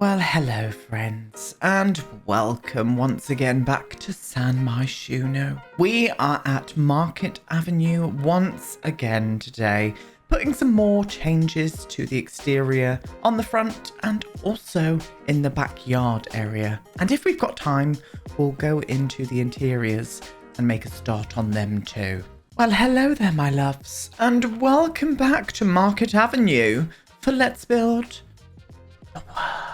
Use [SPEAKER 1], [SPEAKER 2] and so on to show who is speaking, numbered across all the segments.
[SPEAKER 1] Well, hello friends, and welcome once again back to Myshuno. We are at Market Avenue once again today, putting some more changes to the exterior on the front and also in the backyard area. And if we've got time, we'll go into the interiors and make a start on them too. Well, hello there, my loves, and welcome back to Market Avenue for Let's Build the World.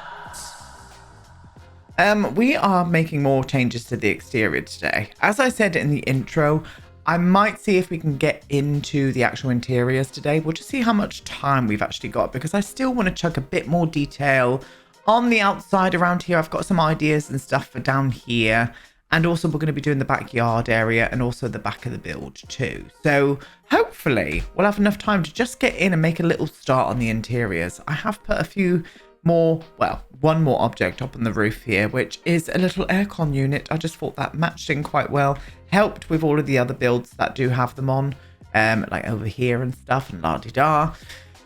[SPEAKER 1] We are making more changes to the exterior today. As I said in the intro, I might see if we can get into the actual interiors today. We'll just see how much time we've actually got, because I still want to chuck a bit more detail on the outside around here. I've got some ideas and stuff for down here. And also we're going to be doing the backyard area and also the back of the build too. So hopefully we'll have enough time to just get in and make a little start on the interiors. I have put a few more, well, one more object up on the roof here, which is a little aircon unit. I just thought that matched in quite well, helped with all of the other builds that do have them on, like over here and stuff and la-di-da.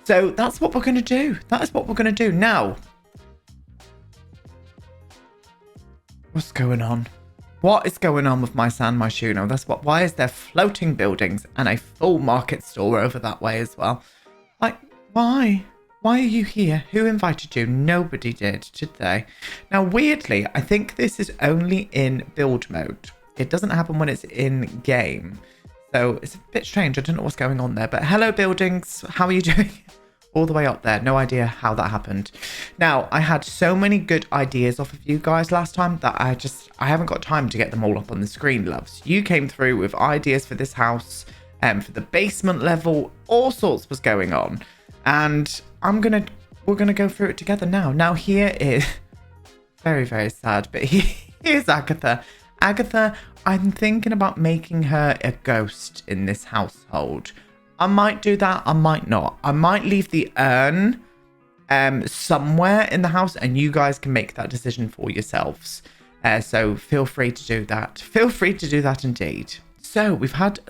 [SPEAKER 1] So that's what we're going to do. That is what we're going to do. Now, what's going on? What is going on with my Myshuno? That's what. Why is there floating buildings and a full market store over that way as well? Like, why? Why are you here? Who invited you? Nobody did they? Now, weirdly, I think this is only in build mode. It doesn't happen when it's in game. So it's a bit strange. I don't know what's going on there. But hello, buildings. How are you doing? All the way up there. No idea how that happened. Now, I had so many good ideas off of you guys last time that I haven't got time to get them all up on the screen, loves. You came through with ideas for this house, for the basement level. All sorts was going on. And we're gonna go through it together now. Now here is very, very sad, but here's Agatha. Agatha, I'm thinking about making her a ghost in this household. I might do that, I might not. I might leave the urn somewhere in the house and you guys can make that decision for yourselves. So feel free to do that. Feel free to do that indeed. So we've had,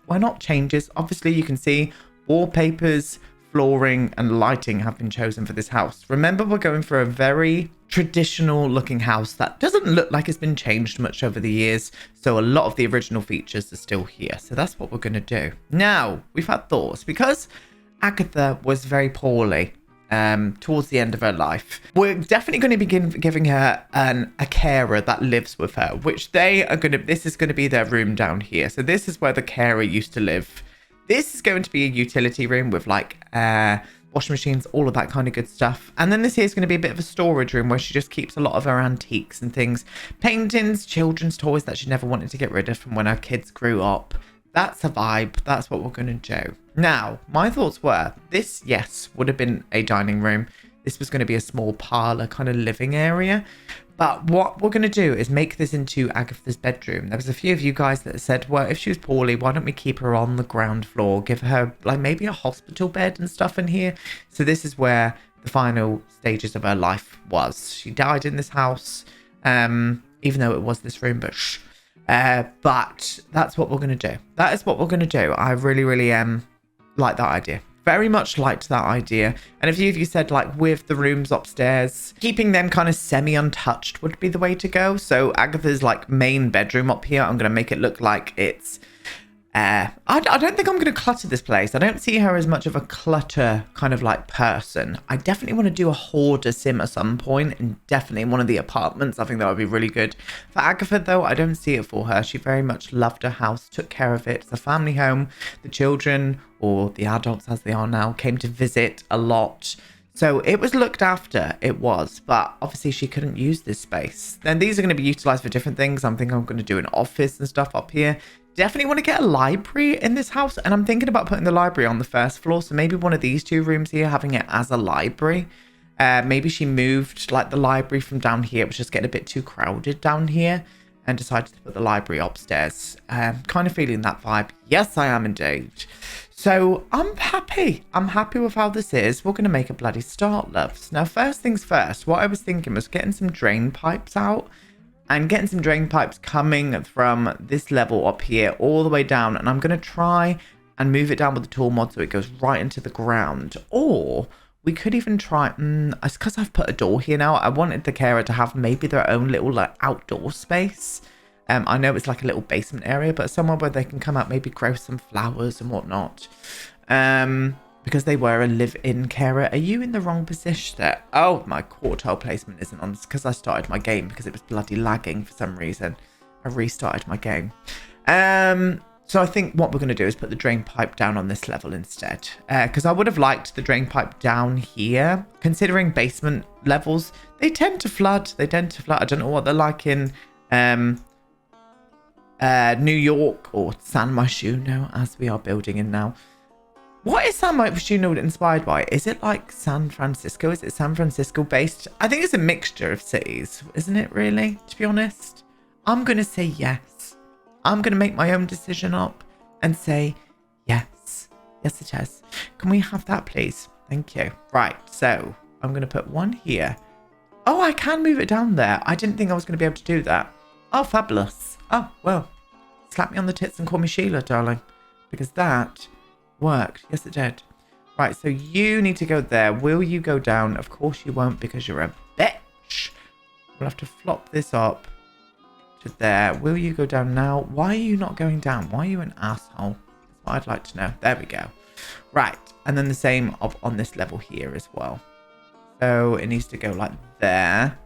[SPEAKER 1] well, not changes. Obviously you can see wallpapers, flooring and lighting have been chosen for this house. Remember, we're going for a very traditional looking house that doesn't look like it's been changed much over the years. So a lot of the original features are still here. So that's what we're going to do. Now, we've had thoughts because Agatha was very poorly towards the end of her life. We're definitely going to begin giving her a carer that lives with her, which this is going to be their room down here. So this is where the carer used to live. This is going to be a utility room with like washing machines, all of that kind of good stuff. And then this here is going to be a bit of a storage room where she just keeps a lot of her antiques and things. Paintings, children's toys that she never wanted to get rid of from when her kids grew up. That's a vibe. That's what we're going to do. Now, my thoughts were this, yes, would have been a dining room. This was going to be a small parlor kind of living area. But what we're going to do is make this into Agatha's bedroom. There was a few of you guys that said, well, if she was poorly, why don't we keep her on the ground floor? Give her like maybe a hospital bed and stuff in here. So this is where the final stages of her life was. She died in this house, even though it was this room, but but that's what we're going to do. That is what we're going to do. I really, really like that idea. Very much liked that idea. And a few of you said like with the rooms upstairs, keeping them kind of semi-untouched would be the way to go. So Agatha's like main bedroom up here, I'm going to make it look like it's I don't think I'm going to clutter this place. I don't see her as much of a clutter kind of like person. I definitely want to do a hoarder sim at some point, and definitely in one of the apartments. I think that would be really good. For Agatha though, I don't see it for her. She very much loved her house, took care of it. It's a family home. The children, or the adults as they are now, came to visit a lot. So it was looked after, it was, but obviously she couldn't use this space. Then these are going to be utilized for different things. I'm thinking I'm going to do an office and stuff up here. Definitely want to get a library in this house, and I'm thinking about putting the library on the first floor. So maybe one of these two rooms here, having it as a library. Maybe she moved like the library from down here. It was just getting a bit too crowded down here and decided to put the library upstairs. Kind of feeling that vibe. Yes, I am indeed. So I'm happy. I'm happy with how this is. We're going to make a bloody start, loves. Now, first things first, what I was thinking was getting some drain pipes out and getting some drain pipes coming from this level up here all the way down. And I'm going to try and move it down with the tool mod so it goes right into the ground. Or we could even try, it's because I've put a door here now. I wanted the carer to have maybe their own little like outdoor space. I know it's like a little basement area, but somewhere where they can come out, maybe grow some flowers and whatnot. Because they were a live-in carer. Are you in the wrong position there? Oh, my quartile placement isn't on. It's because I started my game because it was bloody lagging for some reason. I restarted my game. So I think what we're going to do is put the drain pipe down on this level instead. Because I would have liked the drain pipe down here. Considering basement levels, they tend to flood. I don't know what they're like in New York or San Myshuno, as we are building in now. What is San Myshuno inspired by? Is it like San Francisco? Is it San Francisco based? I think it's a mixture of cities, isn't it really, to be honest? I'm going to say yes. I'm going to make my own decision up and say yes. Yes, it is. Can we have that, please? Thank you. Right, so I'm going to put one here. Oh, I can move it down there. I didn't think I was going to be able to do that. Oh, fabulous. Oh, well, slap me on the tits and call me Sheila, darling, because that worked. Yes, it did. Right, so you need to go there. Will you go down? Of course you won't, because you're a bitch. We'll have to flop this up to there. Will you go down now? Why are you not going down? Why are you an asshole? That's what I'd like to know. There we go. Right, and then the same up on this level here as well. So it needs to go like there.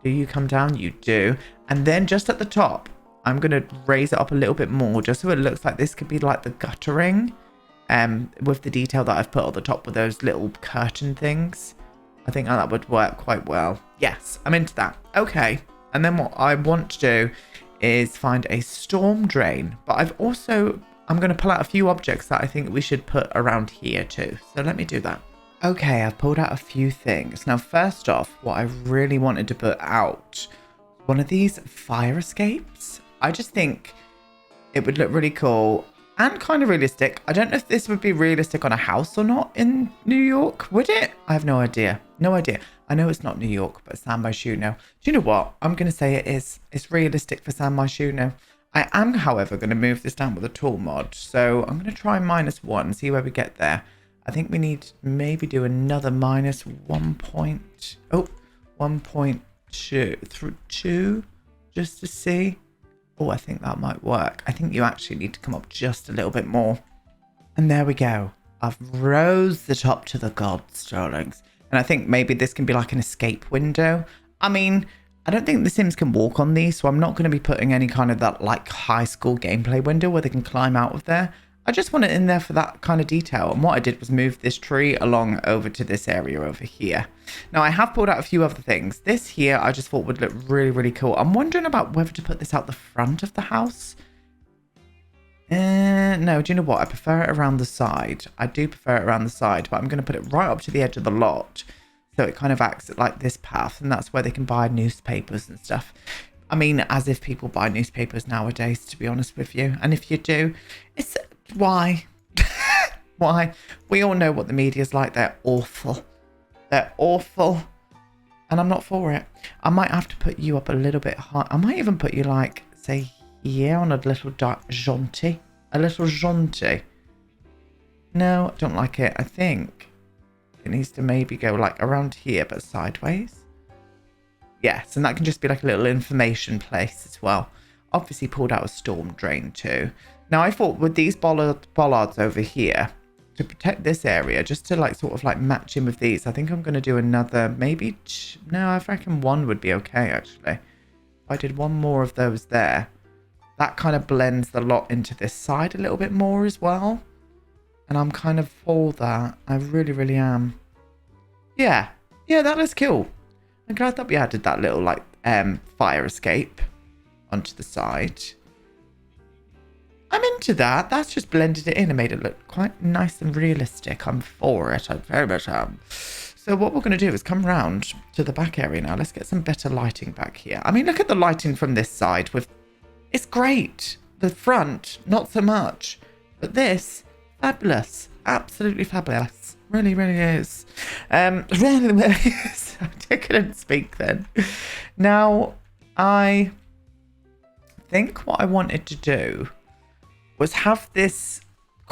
[SPEAKER 1] Do you come down? You do. And then just at the top, I'm going to raise it up a little bit more just so it looks like this could be like the guttering. With the detail that I've put at the top with those little curtain things. I think that would work quite well. Yes, I'm into that. Okay. And then what I want to do is find a storm drain. But I'm going to pull out a few objects that I think we should put around here too. So let me do that. Okay, I've pulled out a few things. Now, first off, what I really wanted to put out, one of these fire escapes. I just think it would look really cool. And kind of realistic. I don't know if this would be realistic on a house or not in New York. Would it? I have no idea. No idea. I know it's not New York, but San Myshuno. Do you know what? I'm going to say it is. It's realistic for San Myshuno. I am, however, going to move this down with a tool mod. So I'm going to try -1, see where we get there. I think we need to maybe do another -1.2 through 2 just to see. Oh, I think that might work. I think you actually need to come up just a little bit more. And there we go. I've rose the top to the gods, darlings. And I think maybe this can be like an escape window. I mean, I don't think the Sims can walk on these, so I'm not going to be putting any kind of that like high school gameplay window where they can climb out of there. I just want it in there for that kind of detail. And what I did was move this tree along over to this area over here. Now, I have pulled out a few other things. This here, I just thought would look really, really cool. I'm wondering about whether to put this out the front of the house. No, do you know what? I prefer it around the side. I do prefer it around the side, but I'm going to put it right up to the edge of the lot. So it kind of acts like this path, and that's where they can buy newspapers and stuff. I mean, as if people buy newspapers nowadays, to be honest with you. And if you do, it's... Why? Why? We all know what the media's like. They're awful. They're awful. And I'm not for it. I might have to put you up a little bit high. I might even put you like, say, here on a little jaunty. A little jaunty. No, I don't like it. I think it needs to maybe go like around here, but sideways. Yes, and that can just be like a little information place as well. Obviously pulled out a storm drain too. Now, I thought with these bollards over here, to protect this area, just to like sort of like match in with these, I think I'm going to do another, maybe, no, I reckon one would be okay, actually. If I did one more of those there, that kind of blends the lot into this side a little bit more as well. And I'm kind of for that. I really, really am. Yeah, that looks cool. I'm glad that we added that little like fire escape onto the side. I'm into that. That's just blended it in and made it look quite nice and realistic. I'm for it. I very much am. So what we're going to do is come round to the back area now. Let's get some better lighting back here. I mean, look at the lighting from this side. It's great. The front, not so much. But this, fabulous. Absolutely fabulous. Really, really is. Really, really is. I couldn't speak then. Now, I think what I wanted to do was have this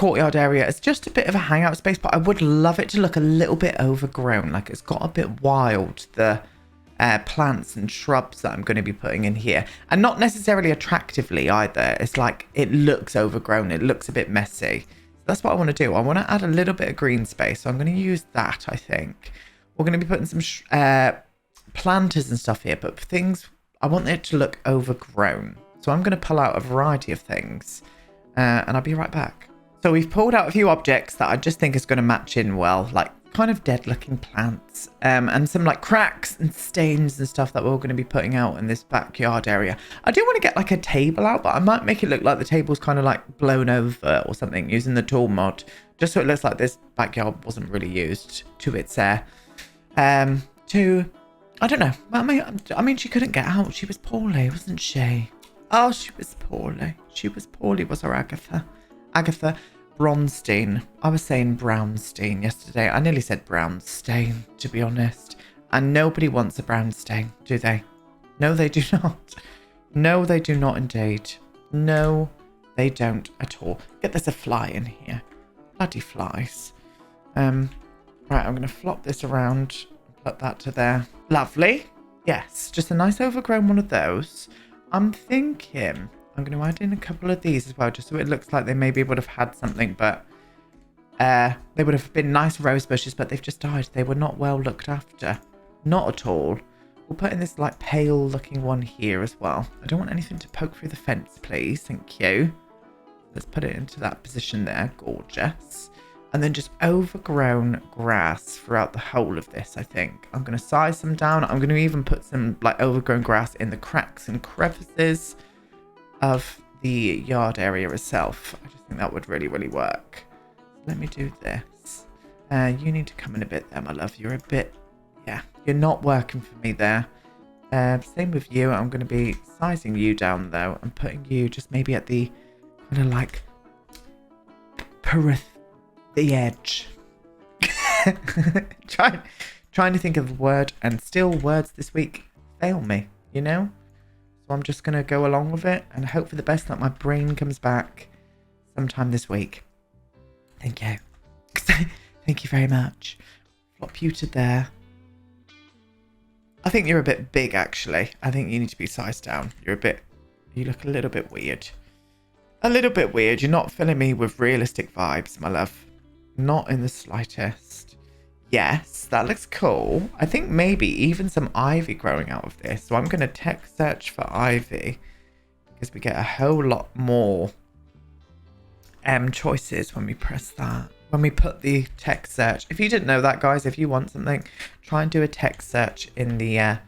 [SPEAKER 1] courtyard area as just a bit of a hangout space, but I would love it to look a little bit overgrown. Like it's got a bit wild, the plants and shrubs that I'm going to be putting in here. And not necessarily attractively either. It's like it looks overgrown. It looks a bit messy. So that's what I want to do. I want to add a little bit of green space. So I'm going to use that, I think. We're going to be putting some planters and stuff here, but things, I want it to look overgrown. So I'm going to pull out a variety of things and I'll be right back. So we've pulled out a few objects that I just think is going to match in well, like kind of dead looking plants and some like cracks and stains and stuff that we're going to be putting out in this backyard area. I do want to get like a table out, but I might make it look like the table's kind of like blown over or something using the tool mod, just so it looks like this backyard wasn't really used to its I don't know. I mean, she couldn't get out. She was poorly, wasn't she? Oh, she was poorly. She was poorly, was her Agatha. Agatha Bronstein. I was saying Brownstein yesterday. I nearly said Brownstein, to be honest. And nobody wants a Brownstein, do they? No, they do not. No, they do not indeed. No, they don't at all. Get there's a fly in here. Bloody flies. Right, I'm going to flop this around. Put that to there. Lovely. Yes, just a nice overgrown one of those. I'm thinking I'm going to add in a couple of these as well, just so it looks like they maybe would have had something, but they would have been nice rose bushes, but they've just died. They were not well looked after. Not at all. We'll put in this like pale looking one here as well. I don't want anything to poke through the fence, please. Thank you. Let's put it into that position there. Gorgeous. And then just overgrown grass throughout the whole of this, I think. I'm going to size them down. I'm going to even put some like overgrown grass in the cracks and crevices of the yard area itself. I just think that would really, really work. So let me do this. You need to come in a bit there, my love. You're a bit, yeah, you're not working for me there. Same with you. I'm going to be sizing you down though and putting you just maybe at the kind of like the edge. trying to think of a word, and still words this week fail me, you know? So I'm just going to go along with it and hope for the best that my brain comes back sometime this week. Thank you. Thank you very much. Flop you to there. I think you're a bit big, actually. I think you need to be sized down. You look a little bit weird. A little bit weird. You're not filling me with realistic vibes, my love. Not in the slightest. Yes, that looks cool. I think maybe even some ivy growing out of this. So I'm going to text search for ivy because we get a whole lot more choices when we press that. When we put the text search. If you didn't know that, guys, if you want something, try and do a text search in the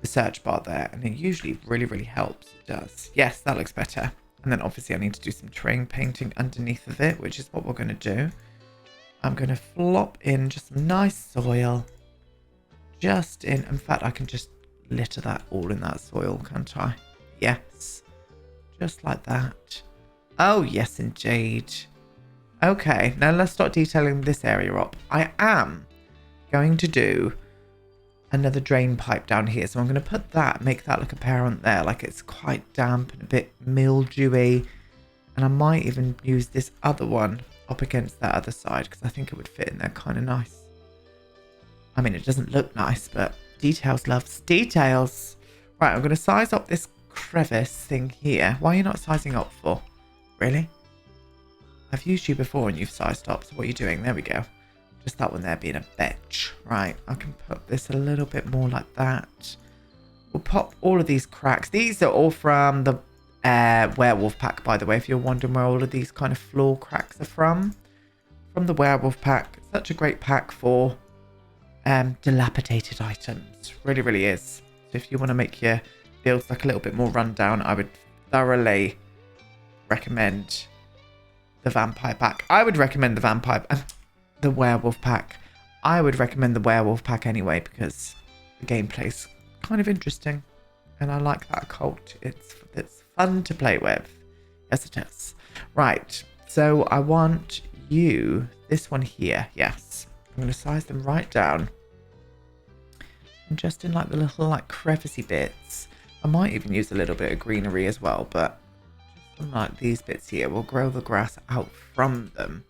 [SPEAKER 1] search bar there. And it usually really, really helps. It does. Yes, that looks better. And then obviously I need to do some terrain painting underneath of it, which is what we're going to do. I'm going to flop in just some nice soil. In fact, I can just litter that all in that soil, can't I? Yes. Just like that. Oh, yes, indeed. Okay, now let's start detailing this area up. I am going to do another drain pipe down here. So I'm going to put that, make that look apparent there. Like it's quite damp and a bit mildewy. And I might even use this other one up against that other side because I think it would fit in there kind of nice. I mean, it doesn't look nice, but details loves details. Right, I'm going to size up this crevice thing here. Why are you not sizing up for? Really? I've used you before and you've sized up, so what are you doing? There we go. Just that one there being a bitch. Right, I can put this a little bit more like that. We'll pop all of these cracks. These are all from the werewolf pack, by the way, if you're wondering where all of these kind of floor cracks are from the werewolf pack. Such a great pack for dilapidated items. Really, really is. So if you want to make your builds like a little bit more rundown, I would thoroughly recommend the vampire pack. I would recommend the werewolf pack. I would recommend the werewolf pack anyway because the gameplay's kind of interesting and I like that occult. It's fun to play with. Yes, it is. Right, so I want you, this one here. Yes, I'm going to size them right down and just in like the little like crevicey bits. I might even use a little bit of greenery as well, but just Like these bits here, we'll grow the grass out from them.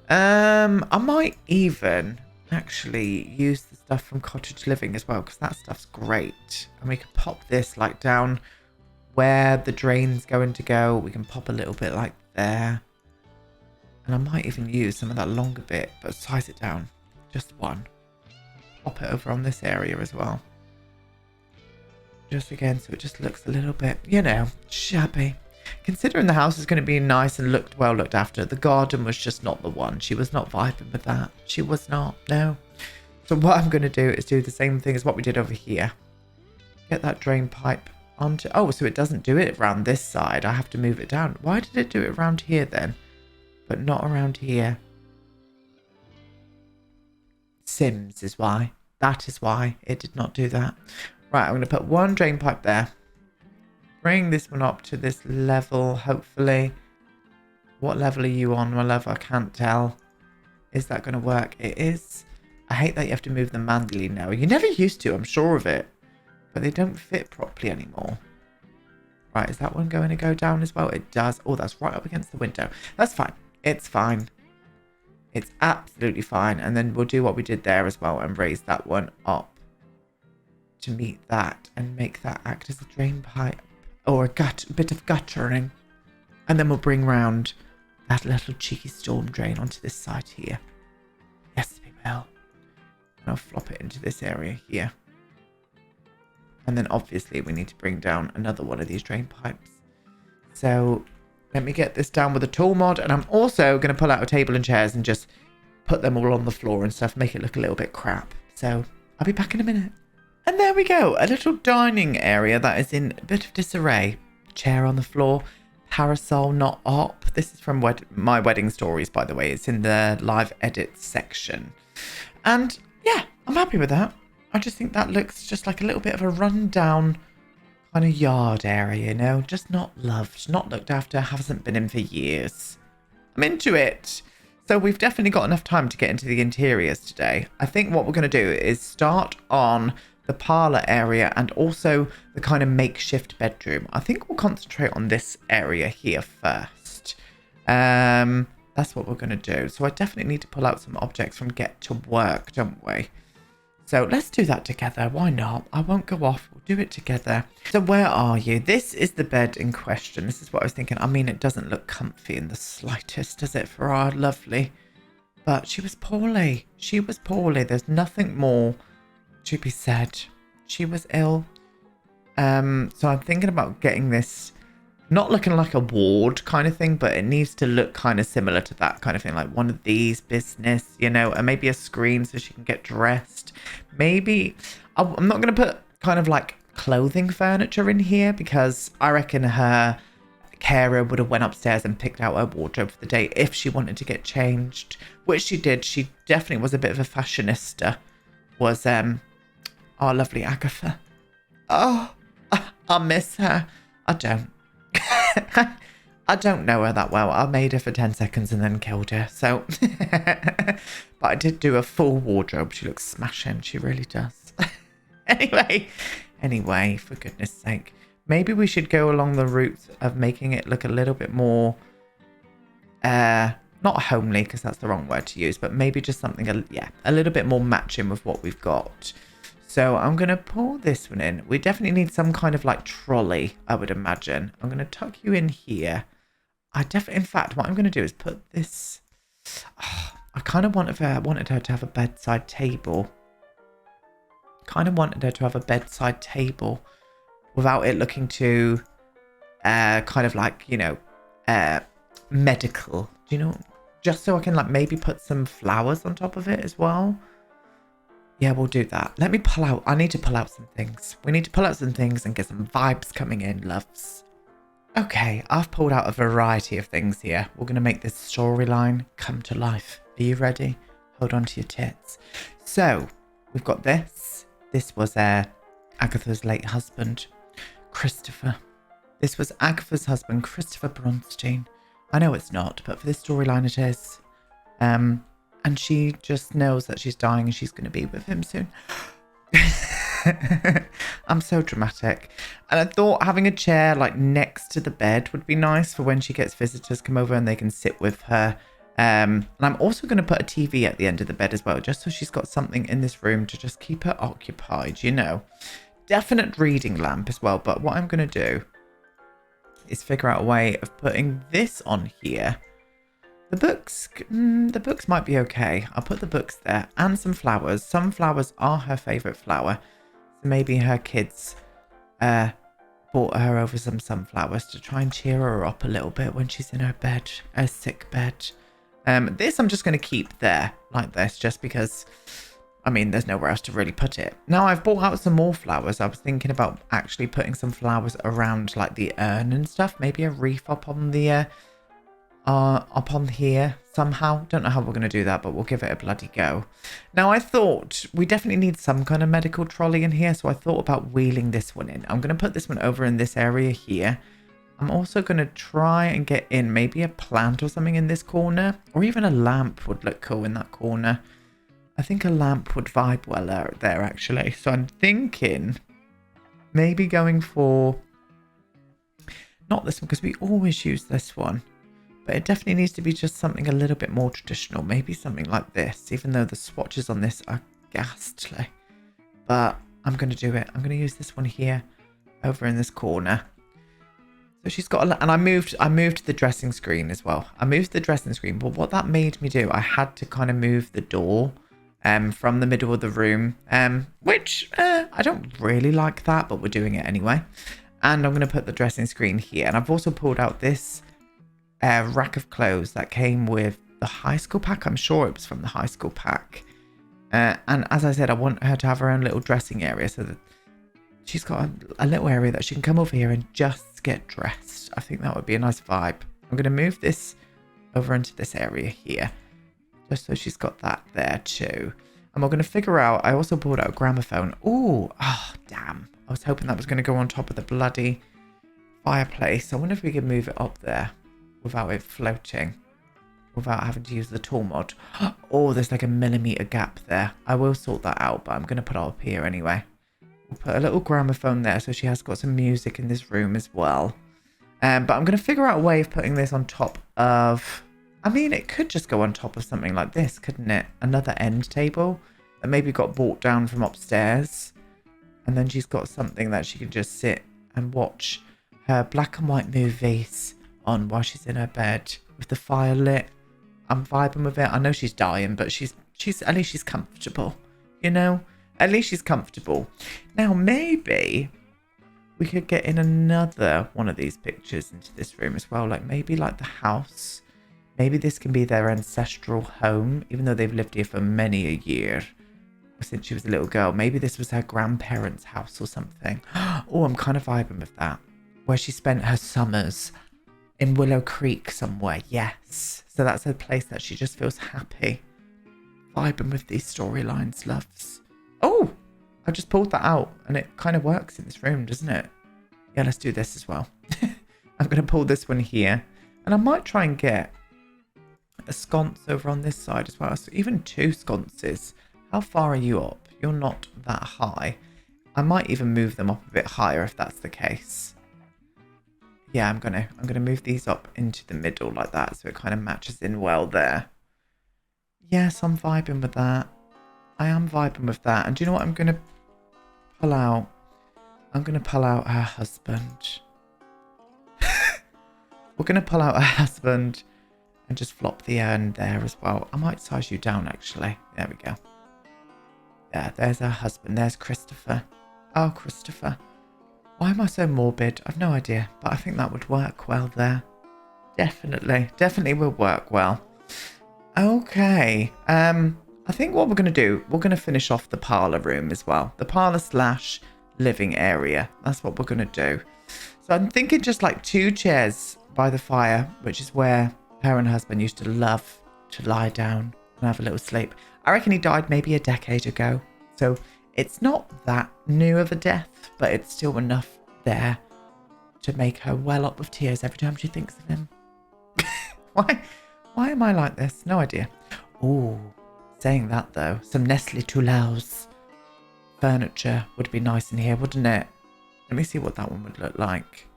[SPEAKER 1] I might even actually use the stuff from cottage living as well, because that stuff's great. And we can pop this like down where the drain's going to go. We can pop a little bit like there. And I might even use some of that longer bit, but size it down. Just one. Pop it over on this area as well. Just again, so it just looks a little bit, you know, shabby. Considering the house is going to be nice and well looked after, the garden was just not the one. She was not vibing with that. She was not, no. So what I'm going to do is do the same thing as what we did over here. Get that drain pipe onto... Oh, so it doesn't do it around this side. I have to move it down. Why did it do it around here then? But not around here. Sims is why. That is why it did not do that. Right, I'm going to put one drain pipe there. Bring this one up to this level, hopefully. What level are you on, my love? I can't tell. Is that going to work? It is. I hate that you have to move them manually now. You never used to, I'm sure of it. But they don't fit properly anymore. Right, is that one going to go down as well? It does. Oh, that's right up against the window. That's fine. It's fine. It's absolutely fine. And then we'll do what we did there as well and raise that one up to meet that and make that act as a drain pipe or a bit of guttering. And then we'll bring round that little cheeky storm drain onto this side here. Yes, we will. And I'll flop it into this area here. And then obviously we need to bring down another one of these drain pipes. So let me get this down with a tool mod. And I'm also going to pull out a table and chairs and just put them all on the floor and stuff. Make it look a little bit crap. So I'll be back in a minute. And there we go. A little dining area that is in a bit of disarray. Chair on the floor. Parasol not up. This is from my wedding stories, by the way. It's in the live edits section. And yeah, I'm happy with that. I just think that looks just like a little bit of a rundown kind of yard area, you know? Just not loved, not looked after, hasn't been in for years. I'm into it. So we've definitely got enough time to get into the interiors today. I think what we're going to do is start on the parlour area and also the kind of makeshift bedroom. I think we'll concentrate on this area here first. That's what we're going to do. So I definitely need to pull out some objects from Get to Work, don't we? So let's do that together. Why not? I won't go off. We'll do it together. So where are you? This is the bed in question. This is what I was thinking. I mean, it doesn't look comfy in the slightest, does it, for our lovely? But she was poorly. She was poorly. There's nothing more to be said. She was ill. So I'm thinking about getting this not looking like a ward kind of thing, but it needs to look kind of similar to that kind of thing, like one of these business, you know, and maybe a screen so she can get dressed. Maybe I'm not going to put kind of like clothing furniture in here because I reckon her carer would have went upstairs and picked out her wardrobe for the day if she wanted to get changed, which she did. She definitely was a bit of a fashionista, was our lovely Agatha. Oh, I miss her. I don't. I don't know her that well. I made her for 10 seconds and then killed her. So, but I did do a full wardrobe. She looks smashing. She really does. Anyway, for goodness sake. Maybe we should go along the route of making it look a little bit more, not homely, because that's the wrong word to use, but maybe just something, a little bit more matching with what we've got. So I'm going to pull this one in. We definitely need some kind of like trolley, I would imagine. I'm going to tuck you in here. In fact, what I'm going to do is put this... I kind of wanted her to have a bedside table. Without it looking too kind of like, you know, medical. Do you know? Just so I can like maybe put some flowers on top of it as well. Yeah, we'll do that. Let me pull out. I need to pull out some things. We need to pull out some things and get some vibes coming in, loves. Okay, I've pulled out a variety of things here. We're going to make this storyline come to life. Are you ready? Hold on to your tits. So, we've got this. This was Agatha's late husband, Christopher. This was Agatha's husband, Christopher Bronstein. I know it's not, but for this storyline it is. And she just knows that she's dying and she's going to be with him soon. I'm so dramatic. And I thought having a chair like next to the bed would be nice for when she gets visitors come over and they can sit with her. And I'm also going to put a TV at the end of the bed as well, just so she's got something in this room to just keep her occupied, you know. Definite reading lamp as well. But what I'm going to do is figure out a way of putting this on here. The books might be okay. I'll put the books there and some flowers. Some flowers are her favourite flower. So maybe her kids brought her over some sunflowers to try and cheer her up a little bit when she's in her bed, her sick bed. This I'm just going to keep there like this just because, I mean, there's nowhere else to really put it. Now I've brought out some more flowers. I was thinking about actually putting some flowers around like the urn and stuff. Maybe a wreath up on the up on here somehow. Don't know how we're going to do that, but we'll give it a bloody go. Now I thought we definitely need some kind of medical trolley in here, so I thought about wheeling this one in. I'm going to put this one over in this area here. I'm also going to try and get in maybe a plant or something in this corner, or even a lamp would look cool in that corner. I think a lamp would vibe well there actually. So I'm thinking maybe going for not this one because we always use this one. But it definitely needs to be just something a little bit more traditional. Maybe something like this, even though the swatches on this are ghastly. But I'm going to do it. I'm going to use this one here over in this corner. So she's got and I moved the dressing screen as well. I moved the dressing screen, but what that made me do, I had to kind of move the door from the middle of the room, which I don't really like that, but we're doing it anyway. And I'm going to put the dressing screen here. And I've also pulled out this rack of clothes that came with the high school pack. I'm sure it was from the high school pack. And as I said, I want her to have her own little dressing area so that she's got a little area that she can come over here and just get dressed. I think that would be a nice vibe. I'm going to move this over into this area here, just so she's got that there too. And we're going to figure out, I also pulled out a gramophone. Oh, damn. I was hoping that was going to go on top of the bloody fireplace. I wonder if we could move it up there without it floating, without having to use the tool mod. Oh, there's like a millimeter gap there. I will sort that out, but I'm going to put it up here anyway. We'll put a little gramophone there so she has got some music in this room as well. But I'm going to figure out a way of putting this on top of, I mean, it could just go on top of something like this, couldn't it? Another end table that maybe got brought down from upstairs. And then she's got something that she can just sit and watch her black and white movies on while she's in her bed with the fire lit. I'm vibing with it. I know she's dying, but she's at least she's comfortable, you know? At least she's comfortable. Now maybe we could get in another one of these pictures into this room as well, like maybe like the house. Maybe this can be their ancestral home, even though they've lived here for many a year since she was a little girl. Maybe this was her grandparents' house or something. Oh, I'm kind of vibing with that, where she spent her summers in Willow Creek somewhere. Yes, so that's a place that she just feels happy. Vibing with these storylines, loves. Oh, I just pulled that out and it kind of works in this room, doesn't it? Yeah, let's do this as well. I'm going to pull this one here and I might try and get a sconce over on this side as well. So even two sconces. How far are you up? You're not that high. I might even move them up a bit higher if that's the case. Yeah, I'm gonna move these up into the middle like that so it kind of matches in well there. Yes, I'm vibing with that. I am vibing with that. And do you know what I'm gonna pull out? I'm gonna pull out her husband. We're gonna pull out her husband and just flop the urn there as well. I might size you down actually. There we go. Yeah, there's her husband. There's Christopher. Oh, Christopher. Why am I so morbid? I've no idea, but I think that would work well there. Definitely will work well. Okay. I think what we're going to do, we're going to finish off the parlour room as well. The parlour / living area. That's what we're going to do. So I'm thinking just like 2 chairs by the fire, which is where her and husband used to love to lie down and have a little sleep. I reckon he died maybe a decade ago. So it's not that new of a death, but it's still enough there to make her well up with tears every time she thinks of him. Why am I like this? No idea. Oh, saying that though, some Nestle Toulouse furniture would be nice in here, wouldn't it? Let me see what that one would look like.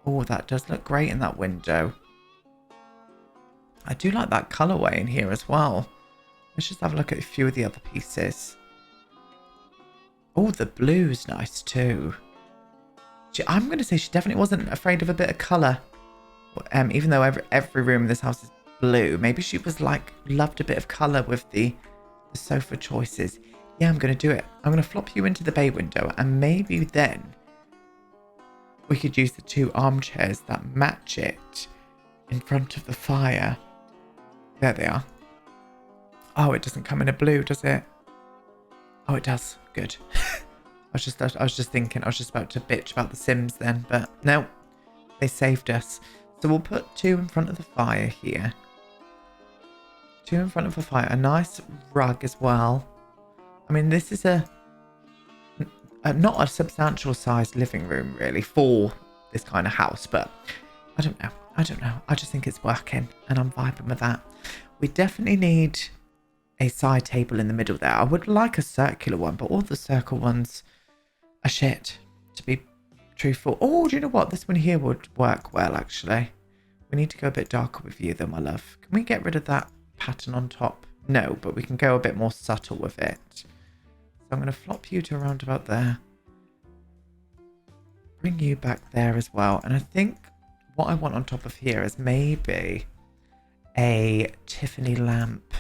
[SPEAKER 1] Oh, that does look great in that window. I do like that colourway in here as well. Let's just have a look at a few of the other pieces. Oh, the blue's nice too. I'm going to say she definitely wasn't afraid of a bit of colour. Even though every room in this house is blue. Maybe she was like, loved a bit of colour with the sofa choices. Yeah, I'm going to do it. I'm going to flop you into the bay window. And maybe then we could use the 2 armchairs that match it in front of the fire. There they are. Oh, it doesn't come in a blue, does it? Oh, it does. Good. I was just thinking, I was just about to bitch about the Sims then, but no, they saved us. So we'll put 2 in front of the fire here. 2 in front of the fire. A nice rug as well. I mean, this is not a substantial sized living room really for this kind of house, but I don't know. I just think it's working and I'm vibing with that. We definitely need a side table in the middle there. I would like a circular one, but all the circle ones are shit, to be truthful. Oh, do you know what? This one here would work well, actually. We need to go a bit darker with you, though, my love. Can we get rid of that pattern on top? No, but we can go a bit more subtle with it. So I'm going to flop you to around about there. Bring you back there as well. And I think what I want on top of here is maybe a Tiffany lamp.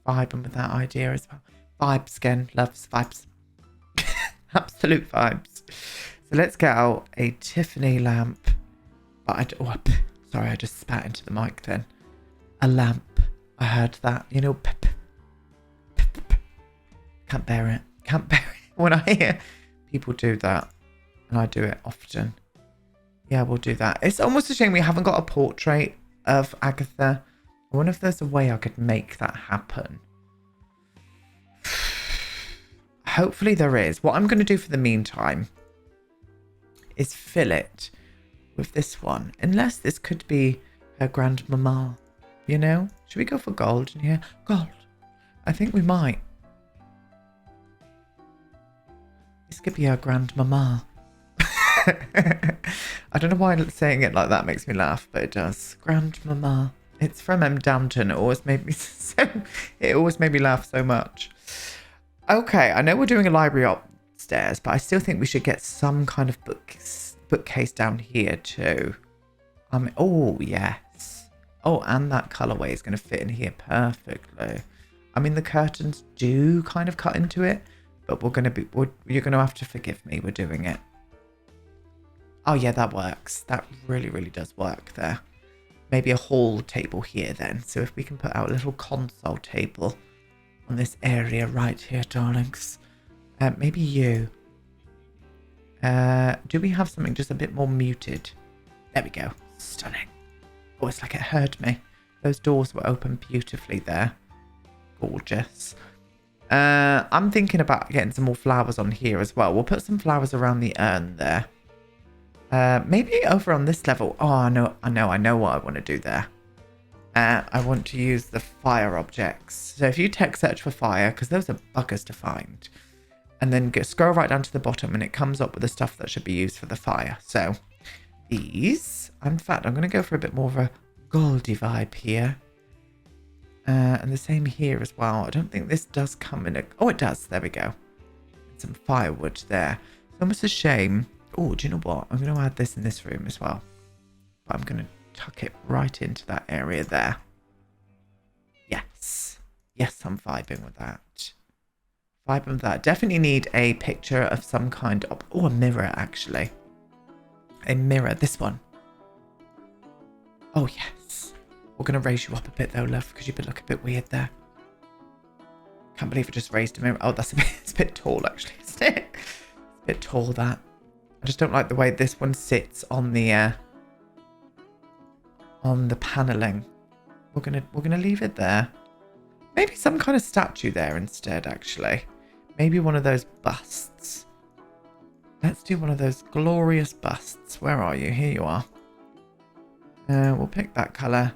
[SPEAKER 1] Vibing with that idea as well. Vibes again. Loves vibes. Absolute vibes. So let's get out a Tiffany lamp. But sorry, I just spat into the mic then. A lamp. I heard that. You know, pip. Can't bear it. Can't bear it. When I hear people do that, and I do it often. Yeah, we'll do that. It's almost a shame we haven't got a portrait of Agatha. I wonder if there's a way I could make that happen. Hopefully there is. What I'm going to do for the meantime is fill it with this one. Unless this could be her grandmama, you know? Should we go for gold in here? Gold. I think we might. This could be her grandmama. I don't know why saying it like that makes me laugh, but it does. Grandmama. It's from Downton. It always made me laugh so much. Okay, I know we're doing a library upstairs, but I still think we should get some kind of bookcase down here too. Oh yes. Oh, and that colorway is going to fit in here perfectly. I mean, the curtains do kind of cut into it, but you're going to have to forgive me. We're doing it. Oh yeah, that works. That really, really does work there. Maybe a hall table here then. So if we can put out a little console table on this area right here, darlings. Maybe you. Do we have something just a bit more muted? There we go. Stunning. Oh, it's like it heard me. Those doors were open beautifully there. Gorgeous. I'm thinking about getting some more flowers on here as well. We'll put some flowers around the urn there. Maybe over on this level. Oh, I know what I want to do there. I want to use the fire objects. So if you text search for fire, because those are buggers to find, and then scroll right down to the bottom and it comes up with the stuff that should be used for the fire. So these, in fact, I'm going to go for a bit more of a goldy vibe here. And the same here as well. I don't think this does come in a... Oh, it does. There we go. Some firewood there. It's almost a shame. Oh, do you know what? I'm going to add this in this room as well. But I'm going to tuck it right into that area there. Yes. Yes, I'm vibing with that. Vibing with that. Definitely need a picture of some kind of... Oh, a mirror, actually. A mirror. This one. Oh, yes. We're going to raise you up a bit, though, love, because you look a bit weird there. Can't believe I just raised a mirror. Oh, that's it's a bit tall, actually, isn't it? It's a bit tall, that. I just don't like the way this one sits on the paneling. We're gonna leave it there. Maybe some kind of statue there instead, actually. Maybe one of those busts. Let's do one of those glorious busts. Where are you? Here you are. We'll pick that colour.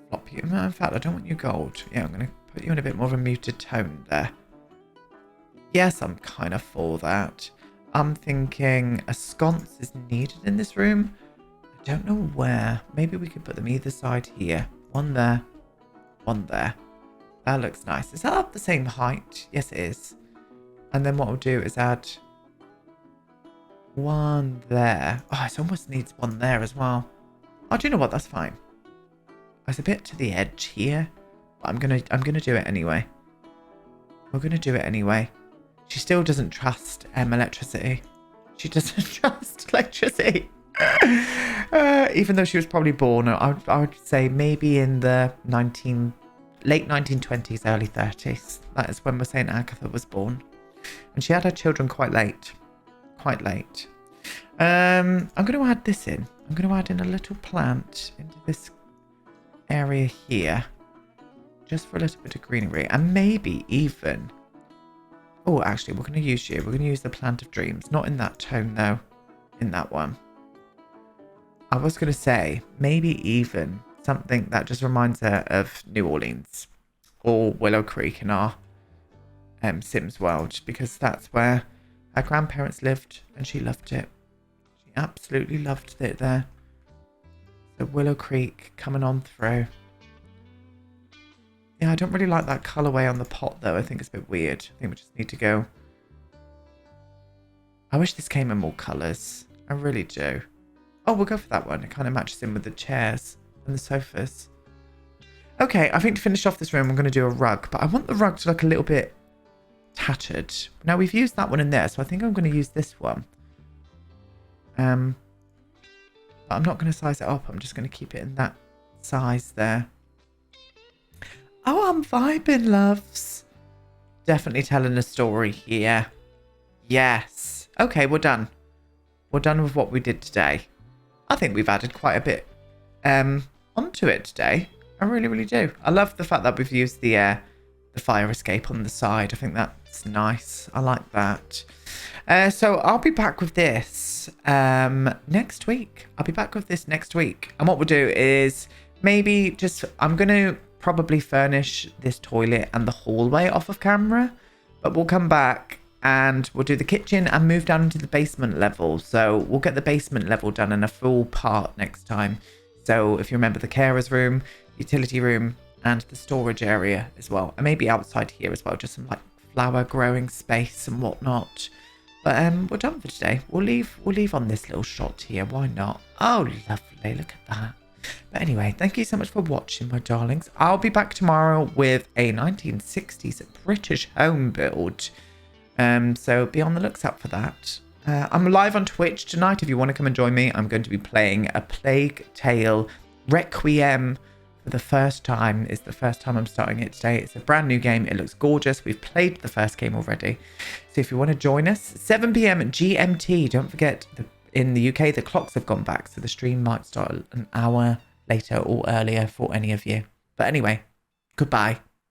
[SPEAKER 1] Flop you. In fact, I don't want you gold. Yeah, I'm gonna put you in a bit more of a muted tone there. Yes, I'm kind of for that. I'm thinking a sconce is needed in this room. I don't know where. Maybe we could put them either side here. One there, one there. That looks nice. Is that up the same height? Yes, it is. And then what we'll do is add one there. Oh, it almost needs one there as well. Oh, do you know what? That's fine. It's a bit to the edge here. But I'm gonna do it anyway. We're gonna do it anyway. She still doesn't trust electricity. She doesn't trust electricity. Even though she was probably born, I would say maybe in the late 1920s, early 30s. That is when we're saying Agatha was born. And she had her children quite late. Quite late. I'm going to add this in. I'm going to add in a little plant into this area here. Just for a little bit of greenery. And maybe even... Oh, actually, we're going to use you. We're going to use the Plant of Dreams. Not in that tone, though. In that one. I was going to say, maybe even something that just reminds her of New Orleans. Or Willow Creek in our Sims world. Because that's where her grandparents lived. And she loved it. She absolutely loved it there. So Willow Creek coming on through. Yeah, I don't really like that colourway on the pot, though. I think it's a bit weird. I think we just need to go... I wish this came in more colours. I really do. Oh, we'll go for that one. It kind of matches in with the chairs and the sofas. Okay, I think to finish off this room, I'm going to do a rug. But I want the rug to look a little bit tattered. Now, we've used that one in there, so I think I'm going to use this one. But I'm not going to size it up. I'm just going to keep it in that size there. Oh, I'm vibing, loves. Definitely telling a story here. Yes. Okay, we're done. We're done with what we did today. I think we've added quite a bit onto it today. I really, really do. I love the fact that we've used the fire escape on the side. I think that's nice. I like that. So I'll be back with this next week. I'll be back with this next week. And what we'll do is maybe just... I'm going to probably furnish this toilet and the hallway off of camera. But we'll come back and we'll do the kitchen and move down into the basement level. So we'll get the basement level done in a full part next time. So if you remember the carer's room, utility room, and the storage area as well. And maybe outside here as well. Just some like flower growing space and whatnot. But we're done for today. We'll leave on this little shot here. Why not? Oh, lovely. Look at that. But anyway, thank you so much for watching, my darlings. I'll be back tomorrow with a 1960s British home build. So be on the looks out for that. I'm live on Twitch tonight if you want to come and join me. I'm going to be playing a Plague Tale Requiem for the first time. It's the first time I'm starting it today. It's a brand new game. It looks gorgeous. We've played the first game already. So if you want to join us, 7 p.m. GMT. Don't forget, in the UK, the clocks have gone back. So the stream might start an hour later or earlier for any of you. But anyway, goodbye.